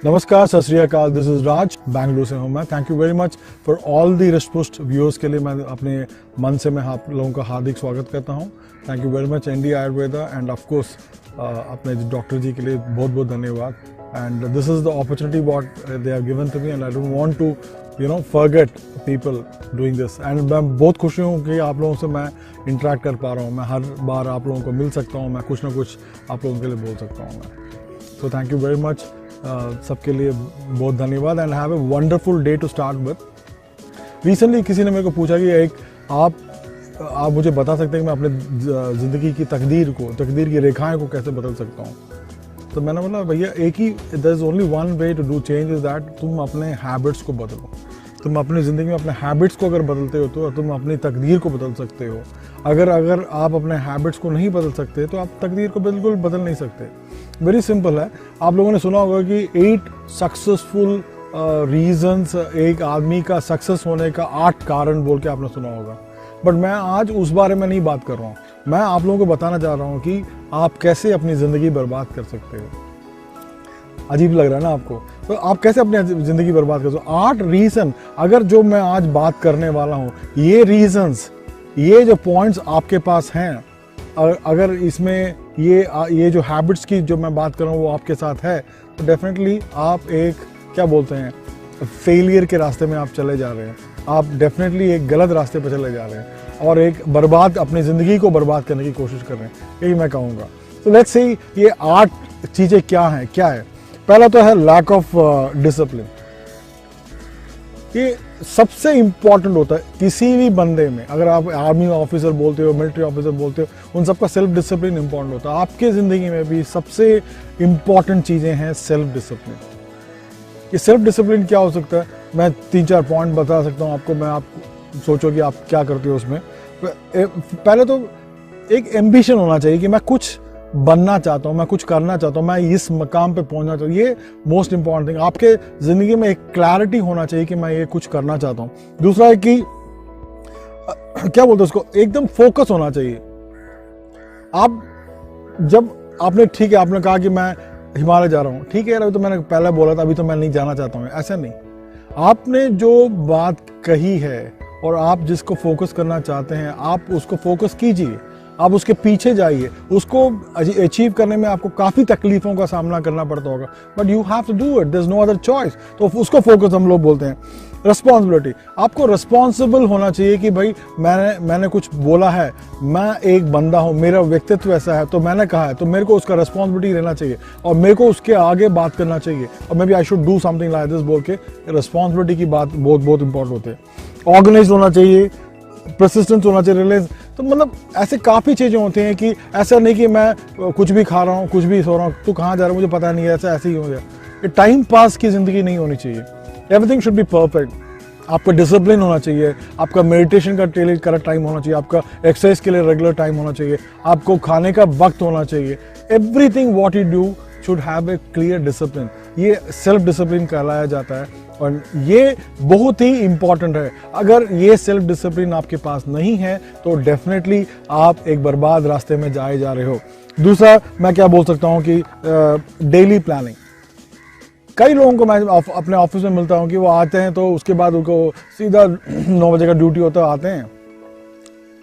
नमस्कार, सत श्री अकाल। दिस इज राज, बैंगलोर से हूँ मैं। Thank you very much for all the respected viewers के लिए मैं अपने मन से मैं आप लोगों का हार्दिक स्वागत करता हूँ। Thank you very much ND Ayurveda and of course अपने डॉक्टर जी के लिए बहुत बहुत धन्यवाद। And this is the opportunity what they have given to me and I don't want to forget people doing this. And मैं बहुत खुशी हूँ कि आप लोगों से मैं इंटरेक्ट कर पा रहा हूँ। मैं हर बार आप लोगों को मिल सकता हूँ, मैं कुछ ना कुछ आप लोगों के लिए बोल सकता हूँ मैं। So thank you very much सबके लिए बहुत धन्यवाद and have a wonderful day to start with. Recently किसी ने मेरे को पूछा कि एक आप मुझे बता सकते हैं कि मैं अपने ज़िंदगी की तकदीर की रेखाएं को कैसे बदल सकता हूँ। तो मैंने बोला भैया एक ही there is only one way to do change is that तुम अपने हैबिट्स को बदलो। तुम अपनी ज़िंदगी में अपने हैबिट्स को अगर बदलते हो तो तुम अपनी तकदीर को बदल सकते हो। अगर आप अपने हैबिट्स को नहीं बदल सकते तो आप तकदीर को बिल्कुल बदल नहीं सकते। वेरी सिंपल है। आप लोगों ने सुना होगा कि 8 सक्सेसफुल रीजंस, एक आदमी का सक्सेस होने का 8 कारण बोल के आपने सुना होगा। बट मैं आज उस बारे में नहीं बात कर रहा हूँ। मैं आप लोगों को बताना चाह रहा हूँ कि आप कैसे अपनी ज़िंदगी बर्बाद कर सकते हो। अजीब लग रहा है ना आपको? तो आप कैसे अपनी ज़िंदगी बर्बाद कर सकते हो? 8 रीज़न, अगर जो मैं आज बात करने वाला हूँ, ये रीजंस, ये जो पॉइंट्स आपके पास हैं, अगर इसमें ये जो हैबिट्स की जो मैं बात कर रहा हूँ वो आपके साथ है तो डेफिनेटली आप एक क्या बोलते हैं फेलियर के रास्ते में आप चले जा रहे हैं। आप डेफिनेटली एक गलत रास्ते पर चले जा रहे हैं और एक अपनी ज़िंदगी को बर्बाद करने की कोशिश कर रहे हैं, यही मैं कहूँगा। तो लेट्स सी ये 8 चीज़ें क्या है। पहला तो है लैक ऑफ डिसिप्लिन। ये सबसे इम्पॉर्टेंट होता है किसी भी बंदे में। अगर आप आर्मी ऑफिसर बोलते हो, मिलिट्री ऑफिसर बोलते हो, उन सबका सेल्फ डिसिप्लिन इंपॉर्टेंट होता है। आपके ज़िंदगी में भी सबसे इम्पॉर्टेंट चीज़ें हैं सेल्फ डिसिप्लिन। ये सेल्फ डिसिप्लिन क्या हो सकता है? मैं 3-4 पॉइंट बता सकता हूँ आपको। मैं आप सोचो कि आप क्या करते हो उसमें। पहले तो एक एम्बिशन होना चाहिए कि मैं कुछ बनना चाहता हूँ, मैं कुछ करना चाहता हूँ, मैं इस मकाम पे पहुंचना चाहता हूँ। ये मोस्ट इंपॉर्टेंट थिंग। आपके ज़िंदगी में एक क्लैरिटी होना चाहिए कि मैं ये कुछ करना चाहता हूँ। दूसरा है कि क्या बोलते हैं उसको, एकदम फोकस होना चाहिए। आप जब आपने कहा कि मैं हिमालय जा रहा हूँ, ठीक है यार, अभी तो मैंने पहले बोला था, अभी तो मैं नहीं जाना चाहता हूँ, ऐसा नहीं। आपने जो बात कही है और आप जिसको फोकस करना चाहते हैं, आप उसको फोकस कीजिए, आप उसके पीछे जाइए। उसको अचीव करने में आपको काफ़ी तकलीफ़ों का सामना करना पड़ता होगा, but you have to do it, there is no other choice. तो उसको फोकस हम लोग बोलते हैं। रिस्पॉन्सिबिलिटी, आपको रिस्पॉन्सिबल होना चाहिए कि भाई मैंने कुछ बोला है, मैं एक बंदा हूँ, मेरा व्यक्तित्व ऐसा है, तो मैंने कहा है तो मेरे को उसका रिस्पॉन्सिबिलिटी लेना चाहिए और मेरे को उसके आगे बात करना चाहिए और maybe I should do something like this बोल के रिस्पॉन्सिबिलिटी की बात बहुत बहुत इंपॉर्टेंट होती है। ऑर्गेनाइज होना चाहिए, परसिस्टेंस होना चाहिए, रिलायंस। तो मतलब ऐसे काफ़ी चीज़ें होती हैं कि ऐसा नहीं कि मैं कुछ भी खा रहा हूँ, कुछ भी सो रहा हूँ, तू कहाँ जा रहा है मुझे पता नहीं है, ऐसे ही हो गया। ये टाइम पास की ज़िंदगी नहीं होनी चाहिए। Everything should be perfect. आपका डिसिप्लिन होना चाहिए, आपका मेडिटेशन का करेक्ट टाइम होना चाहिए, आपका एक्सरसाइज के लिए रेगुलर टाइम होना चाहिए, आपको खाने का वक्त होना चाहिए। Everything what you do should have a clear discipline. ये सेल्फ डिसिप्लिन कहलाया जाता है और ये बहुत ही इंपॉर्टेंट है। अगर ये सेल्फ डिसिप्लिन आपके पास नहीं है तो डेफिनेटली आप एक बर्बाद रास्ते में जा रहे हो। दूसरा मैं क्या बोल सकता हूँ कि डेली प्लानिंग। कई लोगों को मैं अपने ऑफिस में मिलता हूँ कि वो आते हैं तो उसके बाद उनको सीधा 9 बजे का ड्यूटी होता है, आते हैं,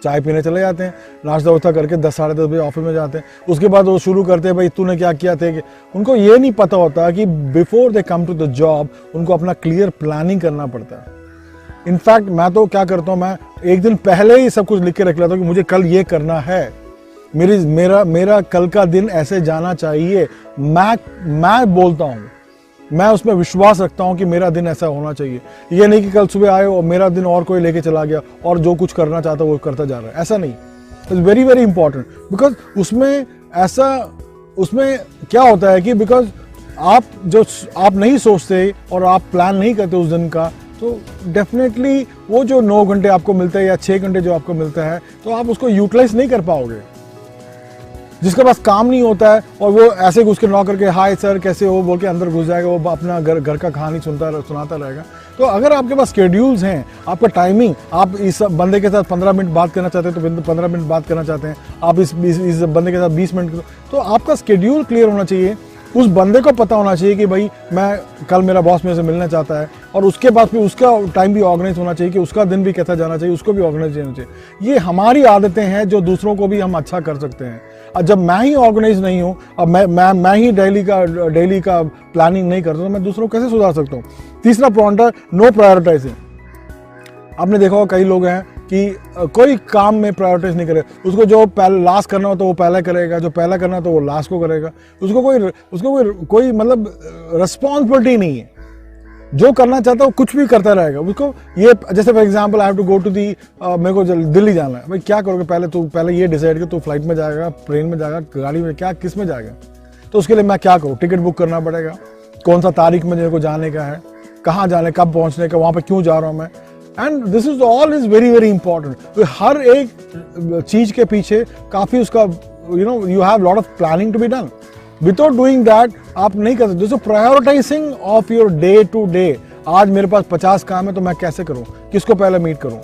चाय पीने चले जाते हैं, नाश्ता वाश्ता करके 10-10:30 बजे ऑफिस में जाते हैं। उसके बाद वो शुरू करते हैं भाई तूने क्या किया थे। कि उनको ये नहीं पता होता कि before they come to the job उनको अपना क्लियर प्लानिंग करना पड़ता है। इनफैक्ट मैं तो क्या करता हूँ, मैं एक दिन पहले ही सब कुछ लिख के रख लेता हूँ कि मुझे कल ये करना है, मेरा कल का दिन ऐसे जाना चाहिए। मैं बोलता हूँ, मैं उसमें विश्वास रखता हूं कि मेरा दिन ऐसा होना चाहिए। ये नहीं कि कल सुबह आए और मेरा दिन और कोई लेके चला गया और जो कुछ करना चाहता वो करता जा रहा है, ऐसा नहीं। It's very very important because उसमें क्या होता है कि बिकॉज आप नहीं सोचते और आप प्लान नहीं करते उस दिन का, तो डेफिनेटली वो जो 9 घंटे आपको मिलते हैं या 6 घंटे जो आपको मिलता है तो आप उसको यूटिलाइज नहीं कर पाओगे। जिसके पास काम नहीं होता है और वो ऐसे घुस के नॉक करके हाय सर कैसे हो बोल के अंदर घुस जाएगा, वो अपना घर का कहानी सुनाता रहेगा। तो अगर आपके पास शेड्यूल्स हैं, आपका टाइमिंग, आप इस बंदे के साथ 15 मिनट बात करना चाहते हैं तो 15 मिनट बात करना चाहते हैं, आप इस बंदे के साथ 20 मिनट, तो आपका शेड्यूल क्लियर होना चाहिए। उस बंदे को पता होना चाहिए कि भाई मैं कल मेरा बॉस मेरे से मिलना चाहता है, और उसके बाद फिर उसका टाइम भी ऑर्गेनाइज होना चाहिए कि उसका दिन भी कैसा जाना चाहिए, उसको भी ऑर्गेनाइज होना चाहिए। ये हमारी आदतें हैं जो दूसरों को भी हम अच्छा कर सकते हैं। और जब मैं ही ऑर्गेनाइज नहीं हूँ, अब मैं ही डेली का प्लानिंग नहीं करता, तो मैं दूसरों को कैसे सुधार सकता हूँ। तीसरा पॉइंट है नो प्रायोरिटाइजिंग। आपने देखा होगा कई लोग हैं कि कोई काम में प्रायोरिटाइज नहीं करे, उसको जो पहले लास्ट करना हो तो वो पहले करेगा, जो पहले करना हो तो वो लास्ट को करेगा, उसको कोई मतलब रिस्पॉन्सिबिलिटी नहीं है। जो करना चाहता है वो कुछ भी करता रहेगा। उसको ये जैसे for example I have to go to the, मेरे को दिल्ली जाना है, भाई क्या करोगे, पहले ये डिसाइड कर तू फ्लाइट में जाएगा, ट्रेन में जाएगा, गाड़ी में, क्या किस में जाएगा, तो उसके लिए मैं क्या करूँ, टिकट बुक करना पड़ेगा, कौन सा तारीख में मेरे को जाने का है, कहाँ जाने, कब पहुँचने का, वहाँ पर क्यों जा रहा हूँ मैं। And this is all is very very important. तो हर एक चीज के पीछे काफी उसका you have lot of planning to be done. Without doing that आप नहीं कर सकते। So prioritising of your day to day, आज मेरे पास 50 काम है तो मैं कैसे करूं, किसको पहले मीट करूं,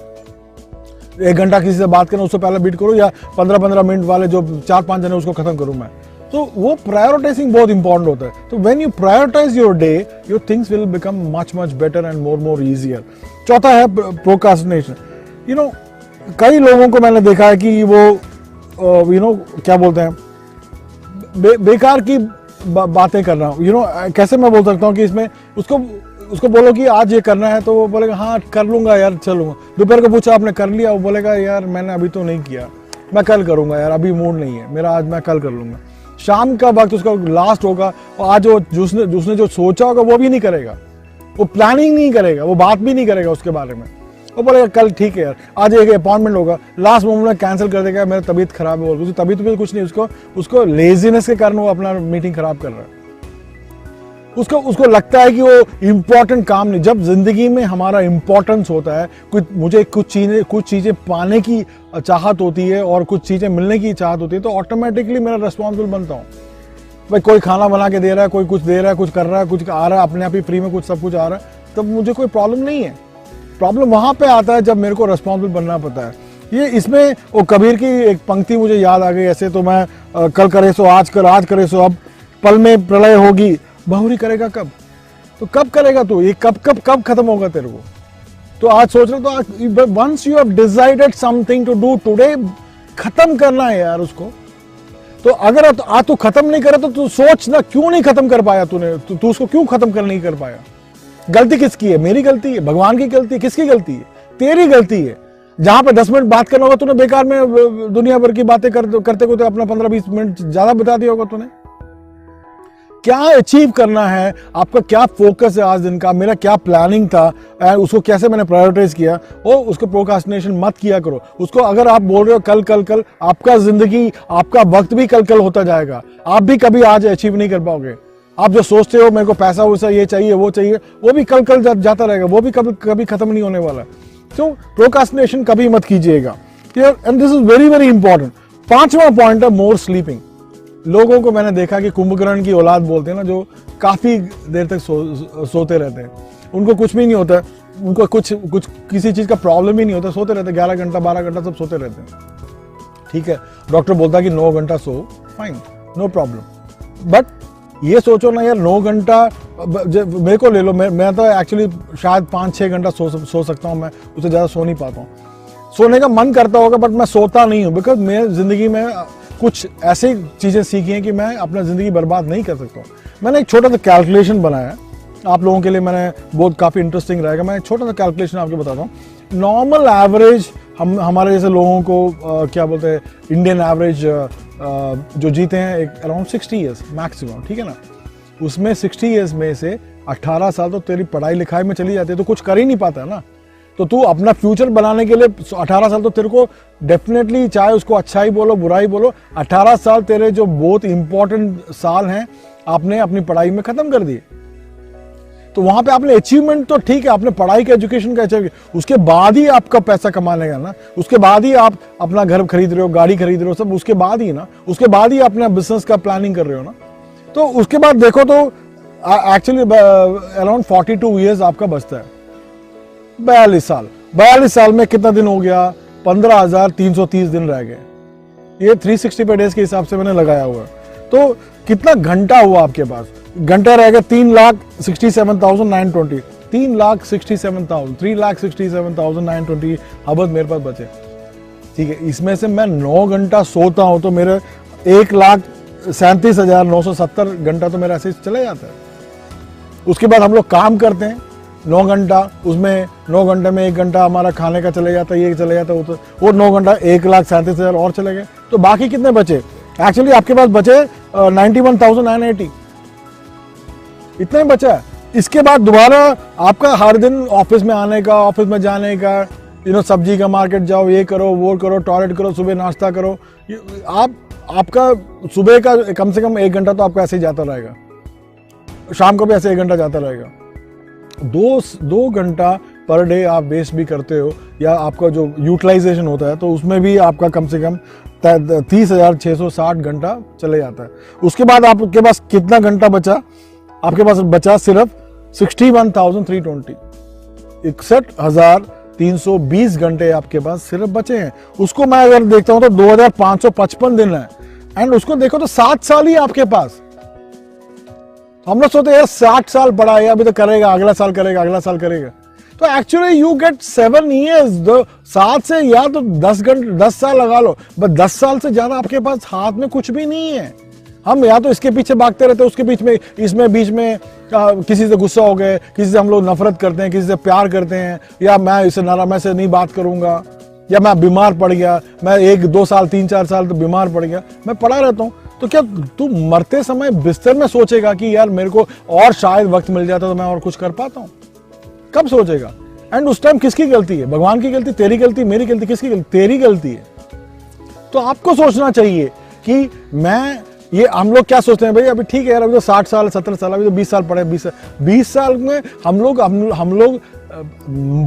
1 घंटा किसी से बात करना उससे पहले मीट करूं, या 15-15 मिनट वाले जो 4-5 जने उसको खत्म करूं मैं। तो वो प्रायोरिटाइजिंग बहुत इंपॉर्टेंट होता है। तो when you prioritise your day, your things will become much better and more easier. चौथा है प्रोक्रास्टिनेशन। कई लोगों को मैंने देखा है कि वो क्या बोलते हैं, बेकार की बातें करना। कैसे मैं बोल सकता हूँ कि इसमें उसको बोलो कि आज ये करना है तो वो बोलेगा हाँ कर लूंगा यार, चलूंगा। दोपहर को पूछा आपने कर लिया, वो बोलेगा यार मैंने अभी तो नहीं किया, मैं कल करूंगा यार, अभी मूड नहीं है मेरा, आज मैं कल कर लूंगा। शाम का वक्त उसका लास्ट होगा और आज उसने जो सोचा होगा वो भी नहीं करेगा, वो प्लानिंग नहीं करेगा, वो बात भी नहीं करेगा उसके बारे में। वो बोलेगा कल ठीक है यार, आज एक अपॉइंटमेंट होगा, लास्ट मोमेंट में कैंसिल कर देगा, मेरा तबीयत खराब है, उसकी तबीयत भी कुछ नहीं, उसको लेजीनेस के कारण वो अपना मीटिंग खराब कर रहा है। उसको लगता है कि वो इंपॉर्टेंट काम नहीं। जब जिंदगी में हमारा इंपॉर्टेंस होता है, मुझे कुछ चीजें पाने की चाहत होती है और कुछ चीजें मिलने की चाहत होती है, तो ऑटोमेटिकली मेरा रिस्पॉन्सिबल बनता हूँ। भाई कोई खाना बना के दे रहा है, कोई कुछ दे रहा है, कुछ कर रहा है, कुछ आ रहा है, अपने आप ही फ्री में कुछ सब कुछ आ रहा है, तब मुझे कोई प्रॉब्लम नहीं है। प्रॉब्लम वहां पे आता है जब मेरे को रिस्पॉन्सिबल बनना पड़ता है। ये इसमें वो कबीर की एक पंक्ति मुझे याद आ गई, ऐसे तो मैं कल करे सो आज कर, आज करे सो अब, पल में प्रलय होगी, बहुरी करेगा कब। तो कब करेगा तू, ये कब खत्म होगा तेरे को। तो आज सोच रहे तो once you have decided something to do today, खत्म करना है यार उसको। तो अगर आज तू खत्म नहीं करे तो तू सोच ना, क्यों नहीं खत्म कर पाया तूने, तू उसको क्यों खत्म नहीं कर पाया। गलती किसकी है, मेरी गलती है, भगवान की गलती है, किसकी गलती है, तेरी गलती है। जहां पे 10 मिनट बात करना होगा तूने बेकार में दुनिया भर की बातें करते को तो अपना 15-20 मिनट ज्यादा बता दिया होगा तूने। क्या अचीव करना है, आपका क्या फोकस है आज दिन का, मेरा क्या प्लानिंग था, उसको कैसे मैंने प्रायोरिटाइज किया, और उसको प्रोक्रास्टिनेशन मत किया करो। उसको अगर आप बोल रहे हो कल कल कल, आपका जिंदगी, आपका वक्त भी कल कल होता जाएगा, आप भी कभी आज अचीव नहीं कर पाओगे। आप जो सोचते हो मेरे को पैसा वैसा ये चाहिए वो चाहिए, वो भी कल कल जाता रहेगा, वो भी कभी खत्म नहीं होने वाला। तो प्रोक्रास्टिनेशन कभी मत कीजिएगा। And this is very very important. 5वां पॉइंट है मोर स्लीपिंग। लोगों को मैंने देखा कि कुंभकर्ण की औलाद बोलते हैं ना, जो काफी देर तक सोते रहते हैं, उनको कुछ भी नहीं होता, उनको कुछ किसी चीज का प्रॉब्लम ही नहीं होता, सोते रहते हैं 11 घंटा 12 घंटा सब सोते रहते हैं। ठीक है, डॉक्टर बोलता है कि 9 घंटा सो, फाइन, नो प्रॉब्लम। बट ये सोचो ना यार, 9 घंटा मेरे को ले लो, मैं तो एक्चुअली शायद 5-6 घंटा सो सकता हूँ, मैं उससे ज्यादा सो नहीं पाता हूँ। सोने का मन करता होगा बट मैं सोता नहीं हूँ, बिकॉज मैं जिंदगी में कुछ ऐसी चीजें सीखी हैं कि मैं अपना जिंदगी बर्बाद नहीं कर सकता हूँ। मैंने एक छोटा सा कैलकुलेशन बनाया है आप लोगों के लिए, मैंने बहुत काफी इंटरेस्टिंग रहेगा। मैं एक छोटा सा कैलकुलेशन आपको बताता हूँ। नॉर्मल एवरेज हमारे जैसे लोगों को क्या बोलते हैं, इंडियन एवरेज जो जीते हैं एक अराउंड 60 ईयर्स मैक्सिमम, ठीक है ना। उसमें 60 ईयर्स में से 18 साल तो तेरी पढ़ाई लिखाई में चली जाती है, तो कुछ कर ही नहीं पाता ना। तो तू अपना फ्यूचर बनाने के लिए 18 साल तो तेरे को डेफिनेटली, चाहे उसको अच्छा ही बोलो बुरा ही बोलो, 18 साल तेरे जो बहुत इंपॉर्टेंट साल हैं आपने अपनी पढ़ाई में खत्म कर दिए। तो वहां पे आपने अचीवमेंट तो ठीक है, आपने पढ़ाई का एजुकेशन का अचीव किया, उसके बाद ही आपका पैसा कमाने का ना, उसके बाद ही आप अपना घर खरीद रहे हो, गाड़ी खरीद रहे हो, सब उसके बाद ही ना, उसके बाद ही अपना बिजनेस का प्लानिंग कर रहे हो ना। तो उसके बाद देखो तो एक्चुअली अराउंड 42 ईयर्स आपका बचता है। 42 साल में कितना दिन हो गया, 15,330 दिन रह गए। ये 365 डेज के हिसाब से मैंने लगाया हुआ है। तो कितना घंटा हुआ आपके पास, घंटा रहेगा 3,67,920, 3,67,920 आवर्स मेरे पास बचे। ठीक है, इसमें से मैं 9 घंटा सोता हूं तो मेरे 1,37,970 घंटा तो मेरा ऐसे चला जाता है। उसके बाद हम लोग काम करते हैं 9 घंटा, उसमें 9 घंटे में 1 घंटा हमारा खाने का चले जाता है, ये चले जाता है, वो 9 घंटा 1,37,000 और चले गए। तो बाकी कितने बचे? एक्चुअली आपके पास बचे 91,980, इतना ही बचा है। इसके बाद दोबारा आपका हर दिन ऑफिस में आने का, ऑफिस में जाने का, सब्जी का मार्केट जाओ, ये करो, वो करो, टॉयलेट करो, सुबह नाश्ता करो, आपका सुबह का कम से कम 1 घंटा तो आपका ऐसे ही जाता रहेगा, शाम को भी ऐसे 1 घंटा जाता रहेगा। 2 घंटा पर डे आप वेस्ट भी करते हो, या आपका जो यूटिलाइजेशन होता है तो उसमें भी आपका कम से कम 30,660 घंटा चले जाता है। उसके बाद आपके पास कितना घंटा बचा? आपके पास बचा सिर्फ 61,320, 61,320 घंटे आपके पास सिर्फ बचे हैं। उसको मैं अगर देखता हूं तो 2,555 दिन है, एंड उसको देखो तो 7 साल ही आपके पास। हम लोग सोचते हैं 60 साल पड़ा है, अभी तो करेगा, अगला साल करेगा, अगला साल करेगा। तो एक्चुअली यू गेट 7 ईयर्स, 7 से या तो 10 साल लगा लो, बस 10 साल से ज्यादा आपके पास हाथ में कुछ भी नहीं है। हम या तो इसके पीछे भागते रहते हैं, उसके बीच में किसी से गुस्सा हो गए, किसी से हम लोग नफरत करते हैं, किसी से प्यार करते हैं, या मैं इसे मैं से नहीं बात करूंगा, या मैं बीमार पड़ गया, मैं 1-2 साल 3-4 साल तो बीमार पड़ गया, मैं पड़ा रहता हूं। तो क्या तू मरते समय बिस्तर में सोचेगा कि यार मेरे को और शायद वक्त मिल जाता तो मैं और कुछ कर पाता हूं? कब सोचेगा? एंड उस टाइम किसकी गलती है? भगवान की गलती, तेरी गलती, मेरी गलती, किसकी गलती? तेरी गलती है। तो आपको सोचना चाहिए कि ये हम लोग क्या सोचते हैं, भाई अभी ठीक है यार, अभी तो 60 साल 70 साल, अभी तो 20 साल पड़े, 20 साल में हम लोग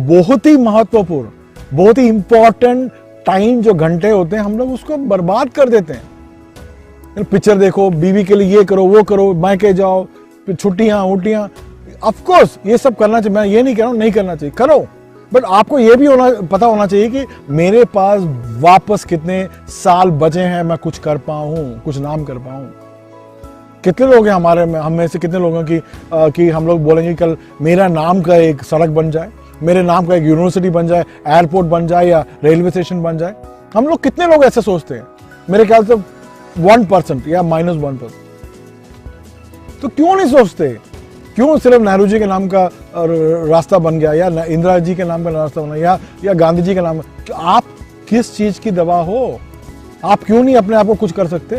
बहुत ही महत्वपूर्ण, बहुत ही इंपॉर्टेंट टाइम जो घंटे होते हैं, हम लोग उसको बर्बाद कर देते हैं। पिक्चर देखो, बीवी के लिए ये करो, वो करो, मायके जाओ, छुट्टियां उटियां, ऑफ कोर्स ये सब करना चाहिए, मैं ये नहीं कह रहा हूं नहीं करना चाहिए, करो, बट आपको ये भी पता होना चाहिए कि मेरे पास वापस कितने साल बचे हैं, मैं कुछ कर पाऊं, कुछ नाम कर पाऊं। कितने लोग हैं हम में से कितने लोगों कि हम लोग बोलेंगे कल मेरा नाम का एक सड़क बन जाए, मेरे नाम का एक यूनिवर्सिटी बन जाए, एयरपोर्ट बन जाए, या रेलवे स्टेशन बन जाए। हम लोग कितने लोग ऐसे सोचते हैं? मेरे ख्याल से 1% या -1%। तो क्यों नहीं सोचते? क्यों सिर्फ नेहरू जी के नाम का रास्ता बन गया, या इंदिरा जी के नाम का रास्ता बना, या गांधी जी का नाम? आप किस चीज की दवा हो? आप क्यों नहीं अपने आप को कुछ कर सकते?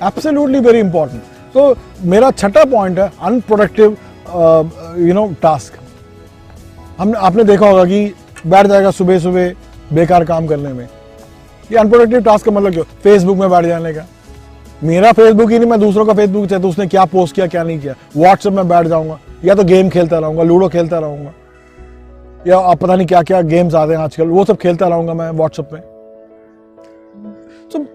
Absolutely very important. तो मेरा छठा पॉइंट है अनप्रोडक्टिव टास्क। आपने देखा होगा कि बैठ जाएगा सुबह सुबह बेकार काम करने में। ये अनप्रोडक्टिव टास्क का मतलब क्यों? फेसबुक में बैठ जाने का। मेरा फेसबुक ही नहीं, मैं दूसरों का फेसबुक चाहे तो उसने क्या पोस्ट किया क्या नहीं किया, व्हाट्सएप में बैठ जाऊंगा, या तो गेम खेलता रहूंगा, लूडो खेलता रहूंगा, या आप पता नहीं क्या क्या गेम्स आते हैं आजकल, वो सब खेलता रहूंगा मैं व्हाट्सएप में। तो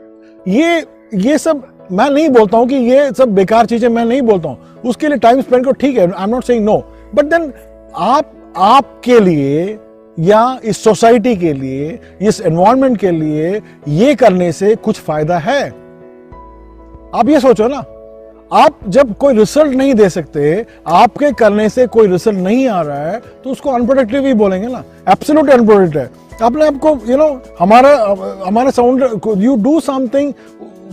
ये सब मैं नहीं बोलता हूं कि ये सब बेकार चीजें, मैं नहीं बोलता हूं, उसके लिए टाइम स्पेंड करो, ठीक है, I am not saying no, but then आपके लिए या इस सोसाइटी के लिए, इस एनवायरनमेंट के लिए ये करने से कुछ फायदा है? आप ये सोचो ना, आप जब कोई रिजल्ट नहीं दे सकते, आपके करने से कोई रिजल्ट नहीं आ रहा है, तो उसको अनप्रोडक्टिव ही बोलेंगे ना, एब्सोल्यूट अनप्रोडक्टिव है। अपने आपको हमारा साउंड, यू डू समथिंग,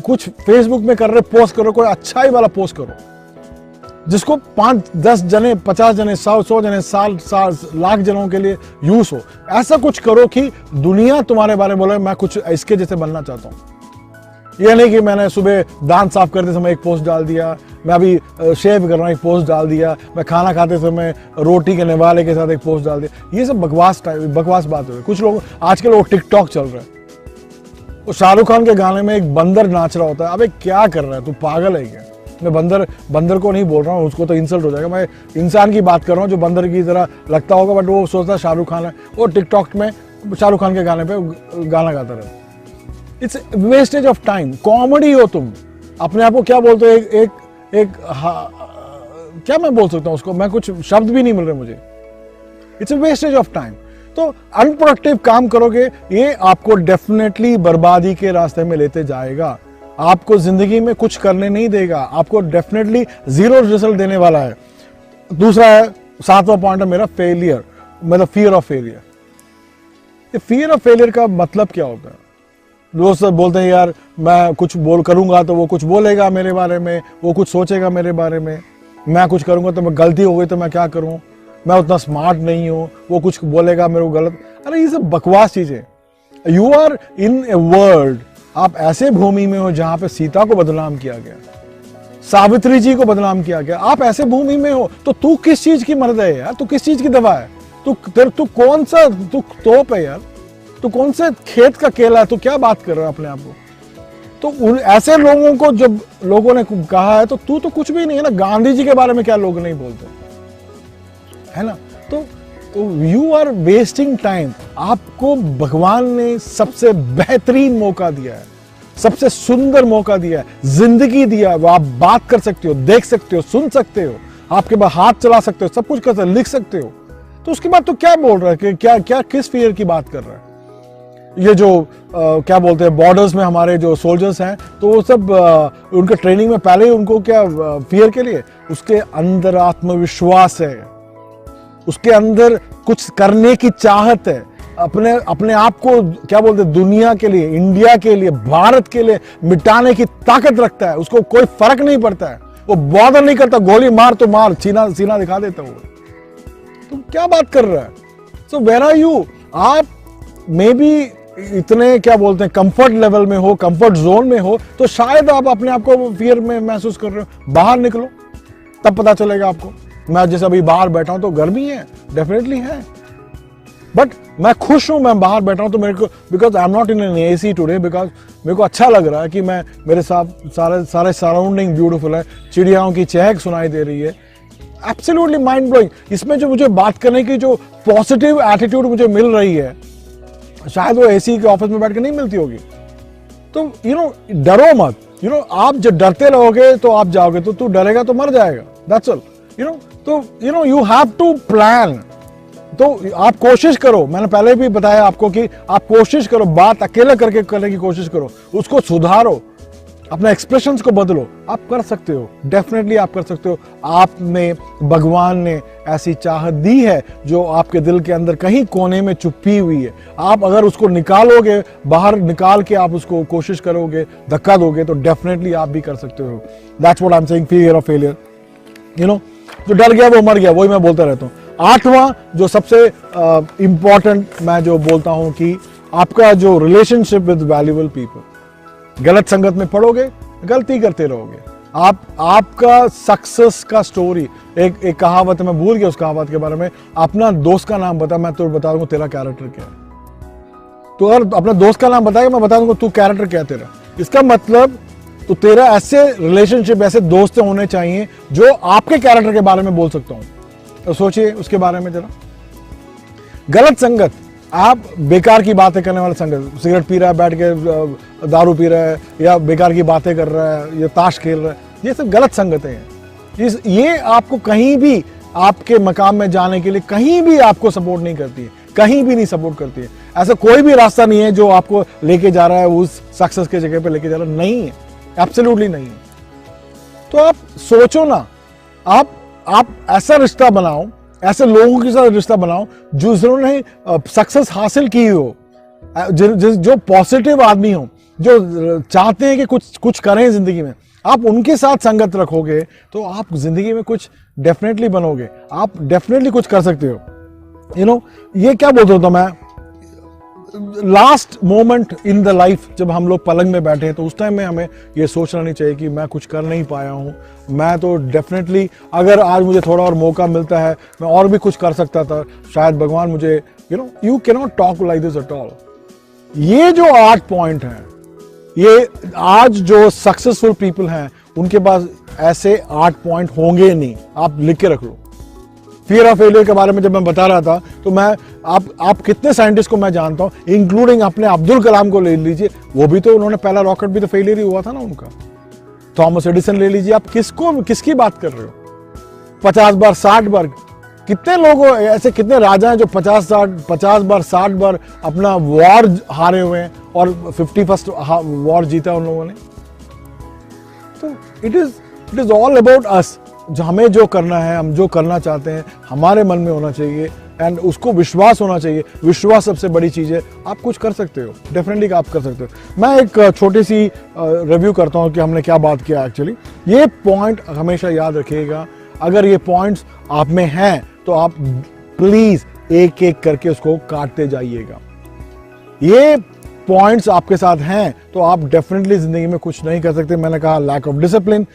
कुछ फेसबुक में कर रहे, पोस्ट करो, कोई अच्छा ही वाला पोस्ट करो जिसको 5-10 जने, 50 जने, 100 जने, साल लाख जनों के लिए यूज हो। ऐसा कुछ करो कि दुनिया तुम्हारे बारे में बोले मैं कुछ इसके जैसे बनना चाहता हूं। यह नहीं कि मैंने सुबह दांत साफ करते समय एक पोस्ट डाल दिया, मैं अभी शेव कर रहा हूं एक पोस्ट डाल दिया, मैं खाना खाते समय रोटी के निवाले के साथ एक पोस्ट डाल दिया। ये सब बकवास बात है। कुछ लोग आजकल वो टिकटॉक चल रहा है, वो शाहरुख खान के गाने में एक बंदर नाच रहा होता है। अबे क्या कर रहा है, तू पागल है क्या? मैं बंदर को नहीं बोल रहा हूँ, उसको तो इंसल्ट हो जाएगा। मैं इंसान की बात कर रहा हूँ जो बंदर की तरह लगता होगा, बट वो सोचता है शाहरुख खान है, वो टिकटॉक में शाहरुख खान के गाने पे गाना गाता रहता। It's wastage of time. Comedy हो तुम, अपने आप को क्या बोलते हो, क्या मैं बोल सकता हूँ उसको, मैं कुछ शब्द भी नहीं मिल रहे मुझे। It's wastage of time. तो अनप्रोडक्टिव काम करोगे, ये आपको डेफिनेटली बर्बादी के रास्ते में लेते जाएगा। आपको जिंदगी में कुछ करने नहीं देगा, आपको डेफिनेटली जीरो रिजल्ट देने वाला है। दूसरा है, 7वां पॉइंट है मेरा, फेलियर, मतलब फियर ऑफ फेलियर। ये फियर ऑफ फेलियर का मतलब क्या होता है? दोस्त सब बोलते हैं यार मैं कुछ बोल करूंगा तो वो कुछ बोलेगा मेरे बारे में, वो कुछ सोचेगा मेरे बारे में, मैं कुछ करूंगा तो मैं गलती हो गई तो मैं क्या करूं, मैं उतना स्मार्ट नहीं हूं, वो कुछ बोलेगा मेरे को गलत। अरे ये सब बकवास चीजें। You are in a world, आप ऐसे भूमि में हो जहां पे सीता को बदनाम किया गया, सावित्री जी को बदनाम किया गया, आप ऐसे भूमि में हो तो तू किस चीज की मर्द है यार? तू किस चीज की दवा है? तू कौन सा तू तोप है यार? तू कौन से खेत का केला है? तू क्या बात कर रहा है अपने आप को? तो उन ऐसे लोगों को जब लोगों ने कहा है तो तू तो कुछ भी नहीं है ना। गांधी जी के बारे में क्या लोग नहीं बोलते, है ना? तो यू आर वेस्टिंग टाइम। आपको भगवान ने सबसे बेहतरीन मौका दिया है, सबसे सुंदर मौका दिया है, जिंदगी दिया है। आप बात कर सकते हो, देख सकते हो, सुन सकते हो, आपके पास हाथ चला सकते हो, सब कुछ कर सकते हो, लिख सकते हो। तो उसके बाद तो क्या बोल रहा है कि क्या किस फियर की बात कर रहा है? ये जो क्या बोलते हैं बॉर्डर्स में हमारे जो सोल्जर्स हैं, तो वो सब उनके ट्रेनिंग में पहले ही उनको क्या फियर के लिए, उसके अंदर आत्मविश्वास है, उसके अंदर कुछ करने की चाहत है, अपने आप को क्या बोलते हैं दुनिया के लिए, इंडिया के लिए, भारत के लिए मिटाने की ताकत रखता है। उसको कोई फर्क नहीं पड़ता है, वो बॉदर नहीं करता, गोली मार तो मार, सीना दिखा देता वो। तुम क्या बात कर रहा है? So where are you? आप मे बी इतने क्या बोलते हैं कंफर्ट लेवल में हो, कंफर्ट जोन में हो, तो शायद आप अपने आप को फियर में महसूस कर रहे हो। बाहर निकलो तब पता चलेगा आपको। मैं जैसे अभी बाहर बैठा हूं तो गर्मी है, डेफिनेटली है, बट मैं खुश हूं। मैं बाहर बैठा हूं तो मेरे को, because I am not in an AC today, because मेरे को अच्छा लग रहा है कि मैं मेरे साथ सारे सराउंडिंग ब्यूटीफुल है, चिड़ियाओं की चहक सुनाई दे रही है, एब्सोल्युटली माइंड ब्लोइंग। इसमें जो मुझे बात करने की जो पॉजिटिव एटीट्यूड मुझे मिल रही है, शायद वो एसी के ऑफिस में बैठ के नहीं मिलती होगी। तो डरो मत। आप जब डरते रहोगे तो आप जाओगे, तो तू डरेगा तो मर जाएगा, दैट्स ऑल। तो यू हैव टू प्लान। तो आप कोशिश करो, मैंने पहले भी बताया आपको कि आप कोशिश करो, बात अकेले करके करने की कोशिश करो, उसको सुधारो, अपने एक्सप्रेशंस को बदलो। आप कर सकते हो, डेफिनेटली आप कर सकते हो। आप में भगवान ने ऐसी चाहत दी है जो आपके दिल के अंदर कहीं कोने में छुपी हुई है। आप अगर उसको निकालोगे, बाहर निकाल के आप उसको कोशिश करोगे, धक्का दोगे, तो डेफिनेटली आप भी कर सकते हो। That's what I am saying, fear of failure. जो डर गया वो मर गया, वही मैं बोलता रहता हूँ। 8वां जो सबसे इंपॉर्टेंट मैं जो बोलता हूँ कि आपका जो रिलेशनशिप विद वैल्यूएबल पीपल। गलत संगत में पड़ोगे, गलती करते रहोगे। आपका सक्सेस का स्टोरी, एक कहावत है, मैं भूल गया उस कहावत के बारे में। अपना दोस्त का नाम बता, मैं तो बता दूंगा तेरा कैरेक्टर क्या है। तो अगर अपना दोस्त का नाम बताएगा, मैं बता दूंगा तू कैरेक्टर क्या है तेरा। इसका मतलब तो तेरा ऐसे रिलेशनशिप, ऐसे दोस्त होने चाहिए जो आपके कैरेक्टर के बारे में बोल सकता हूं। तो सोचिए उसके बारे में जरा। गलत संगत, आप बेकार की बातें करने वाले संगत, सिगरेट पी रहा है, बैठ के दारू पी रहा है, या बेकार की बातें कर रहा है, या ताश खेल रहा है, ये सब गलत संगतें हैं। ये आपको कहीं भी आपके मकाम में जाने के लिए कहीं भी आपको सपोर्ट नहीं करती है, कहीं भी नहीं सपोर्ट करती है। ऐसा कोई भी रास्ता नहीं है जो आपको लेके जा रहा है उस सक्सेस के जगह पे लेके जा रहा है, नहीं है, एब्सोल्युटली नहीं है। तो आप सोचो ना, आप ऐसा रिश्ता बनाओ, ऐसे लोगों के साथ रिश्ता बनाओ जिन्होंने सक्सेस हासिल की हो, जो पॉजिटिव आदमी हो, जो चाहते हैं कि कुछ करें जिंदगी में। आप उनके साथ संगत रखोगे तो आप जिंदगी में कुछ डेफिनेटली बनोगे, आप डेफिनेटली कुछ कर सकते हो। ये क्या बोलता हूं मैं, last moment in the life जब हम लोग पलंग में बैठे हैं, तो उस टाइम में हमें ये सोचना नहीं चाहिए कि मैं कुछ कर नहीं पाया हूं। मैं तो डेफिनेटली, अगर आज मुझे थोड़ा और मौका मिलता है, मैं और भी कुछ कर सकता था। शायद भगवान मुझे, you can not talk like this at all. ये जो 8 पॉइंट हैं, ये आज जो सक्सेसफुल पीपल हैं उनके पास ऐसे 8 पॉइंट होंगे नहीं। आप लिख के रख लो। फियर ऑफ फेलियर के बारे में जब मैं बता रहा था, तो मैं आप कितने साइंटिस्ट को मैं जानता हूं, इंक्लूडिंग अपने अब्दुल कलाम को ले लीजिए, वो भी तो, उन्होंने पहला रॉकेट भी तो फेलियर ही हुआ था ना उनका। थॉमस एडिसन ले लीजिए, आप किसकी बात कर रहे हो? 50 बार 60 बार, कितने लोग ऐसे, कितने राजा हैं जो 50 बार 60 बार अपना वॉर हारे हुए हैं और 51st वॉर जीता उन लोगों ने। तो it is all about us. हमें जो करना है, हम जो करना चाहते हैं, हमारे मन में होना चाहिए एंड उसको विश्वास होना चाहिए। विश्वास सबसे बड़ी चीज़ है। आप कुछ कर सकते हो, डेफिनेटली आप कर सकते हो। मैं एक छोटी सी रिव्यू करता हूँ कि हमने क्या बात किया एक्चुअली। ये पॉइंट हमेशा याद रखिएगा, अगर ये पॉइंट्स आप में हैं तो आप प्लीज़ एक एक करके उसको काटते जाइएगा। ये पॉइंट्स आपके साथ हैं तो आप डेफिनेटली ज़िंदगी में कुछ नहीं कर सकते। मैंने कहा लैक ऑफ डिसिप्लिन,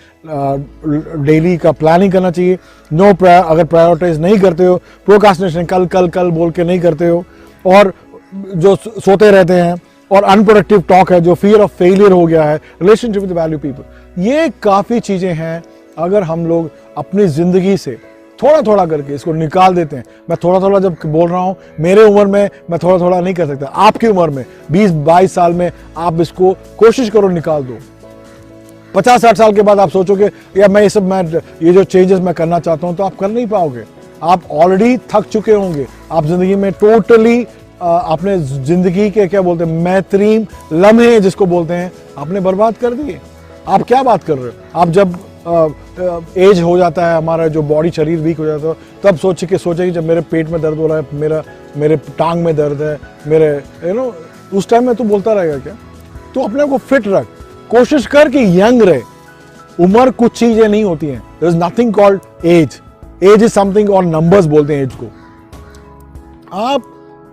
डेली का प्लानिंग करना चाहिए, अगर प्रायोरिटाइज नहीं करते हो, प्रोक्रास्टिनेशन कल कल कल बोल के नहीं करते हो, और जो सोते रहते हैं, और अनप्रोडक्टिव टॉक है, जो फियर ऑफ फेलियर हो गया है, रिलेशनशिप विद वैल्यू पीपल, ये काफ़ी चीज़ें हैं। अगर हम लोग अपनी ज़िंदगी से थोड़ा थोड़ा करके इसको निकाल देते हैं, मैं थोड़ा थोड़ा जब बोल रहा हूँ, मेरे उम्र में मैं थोड़ा थोड़ा नहीं कर सकता, आपकी उम्र में 20-22 साल में आप इसको कोशिश करो निकाल दो। 50-60 साल के बाद आप सोचोगे या मैं ये जो चेंजेस मैं करना चाहता हूँ, तो आप कर नहीं पाओगे। आप ऑलरेडी थक चुके होंगे। आप जिंदगी में टोटली अपने जिंदगी के क्या बोलते हैं, बेहतरीन लम्हे जिसको बोलते हैं, आपने बर्बाद कर दिए। आप क्या बात कर रहे हो? आप जब एज हो जाता है, हमारा जो बॉडी शरीर वीक हो जाता है, तब सोचे कि जब मेरे पेट में दर्द हो रहा है, मेरे टांग में दर्द है, मेरे उस टाइम में तू बोलता रहेगा क्या? तो अपने आप को फिट रख, कोशिश कर कि यंग रहे। उम्र कुछ चीजें नहीं होती हैं। There is nothing called age. Age is something, और नंबर्स बोलते हैं एज को। आप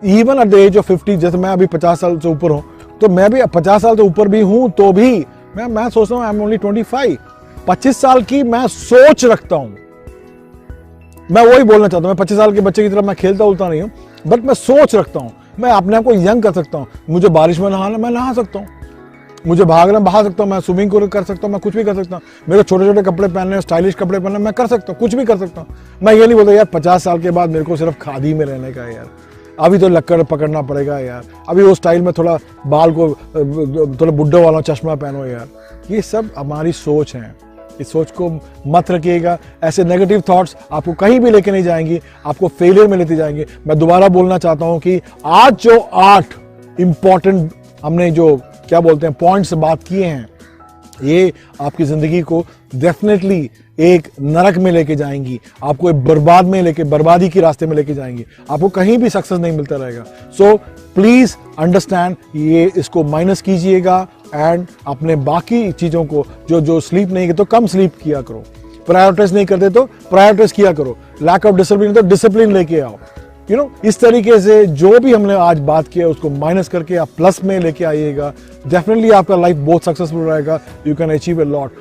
even at the age of 50, जैसे मैं अभी 50 साल से ऊपर हूं, तो मैं भी 50 साल से ऊपर भी हूं, तो भी मैं सोचता हूं आई एम ओनली 25। 25 साल की मैं सोच रखता हूं। मैं वही बोलना चाहता हूं, मैं 25 साल के बच्चे की तरह मैं खेलता उलता नहीं हूं, बट मैं सोच रखता हूं। मैं अपने आप को यंग कर सकता हूं। मुझे बारिश में नहाना, मैं नहा सकता हूं। मुझे भागना, भाग सकता हूं। मैं स्विमिंग कर सकता हूं। मैं कुछ भी कर सकता हूं। मेरे छोटे छोटे कपड़े पहनने, स्टाइलिश कपड़े पहनने, मैं कर सकता हूं, कुछ भी कर सकता हूं। मैं ये नहीं बोलता यार 50 साल के बाद मेरे को सिर्फ खादी में रहने का है यार, अभी तो लक्कड़ पकड़ना पड़ेगा यार, अभी वो स्टाइल में थोड़ा बाल को थोड़ा बुड्ढे वाला चश्मा पहनो यार। ये सब हमारी सोच है। इस सोच को मत रखिएगा। ऐसे नेगेटिव थॉट्स आपको कहीं भी लेके नहीं जाएंगी, आपको फेलियर में लेते जाएंगे। मैं दोबारा बोलना चाहता हूं कि आज जो 8 इंपॉर्टेंट हमने जो क्या बोलते हैं पॉइंट्स से बात किए हैं, ये आपकी जिंदगी को डेफिनेटली एक नरक में लेके जाएंगी, आपको एक बर्बादी के रास्ते में लेके जाएंगी। आपको कहीं भी सक्सेस नहीं मिलता रहेगा। सो प्लीज अंडरस्टैंड, ये इसको माइनस कीजिएगा एंड अपने बाकी चीजों को जो स्लीप नहीं है तो कम स्लीप किया करो, प्रायोरिटाइज नहीं करते तो प्रायोरिटाइज किया करो, लैक ऑफ डिसिप्लिन तो डिसिप्लिन लेके आओ। इस तरीके से जो भी हमने आज बात किया उसको माइनस करके आप प्लस में लेके आइएगा। डेफिनेटली आपका लाइफ बहुत सक्सेसफुल रहेगा। You can achieve a lot.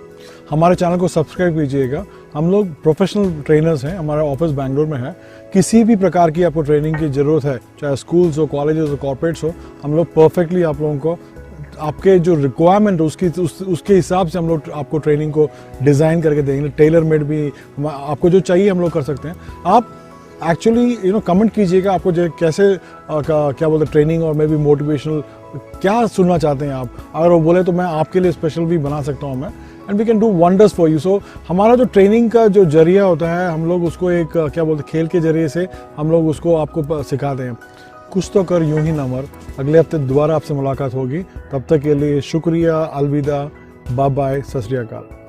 हमारे चैनल को सब्सक्राइब कीजिएगा। हम लोग प्रोफेशनल ट्रेनर्स हैं, हमारा ऑफिस बैंगलोर में है। किसी भी प्रकार की आपको ट्रेनिंग की ज़रूरत है, चाहे स्कूल्स हो, कॉलेजेस हो, कॉर्पोरेट्स हो, हम लोग परफेक्टली आप लोगों को आपके जो रिक्वायरमेंट उसके हिसाब से हम लोग आपको ट्रेनिंग को डिज़ाइन करके देंगे। टेलर मेड भी आपको जो चाहिए हम लोग कर सकते हैं। आप एक्चुअली कमेंट कीजिएगा आपको जो कैसे क्या बोलते हैं ट्रेनिंग और मे बी मोटिवेशनल क्या सुनना चाहते हैं आप। अगर वो बोले तो मैं आपके लिए स्पेशल भी बना सकता हूँ मैं, and we can do wonders for you. So हमारा जो ट्रेनिंग का जो जरिया होता है, हम लोग उसको एक क्या बोलते हैं खेल के जरिए से हम लोग उसको आपको सिखाते हैं। कुछ तो कर यूं ही ना मर। अगले हफ्ते दोबारा आपसे मुलाकात होगी। तब तक के लिए शुक्रिया, अलविदा, बाय बाय, सत श्री अकाल।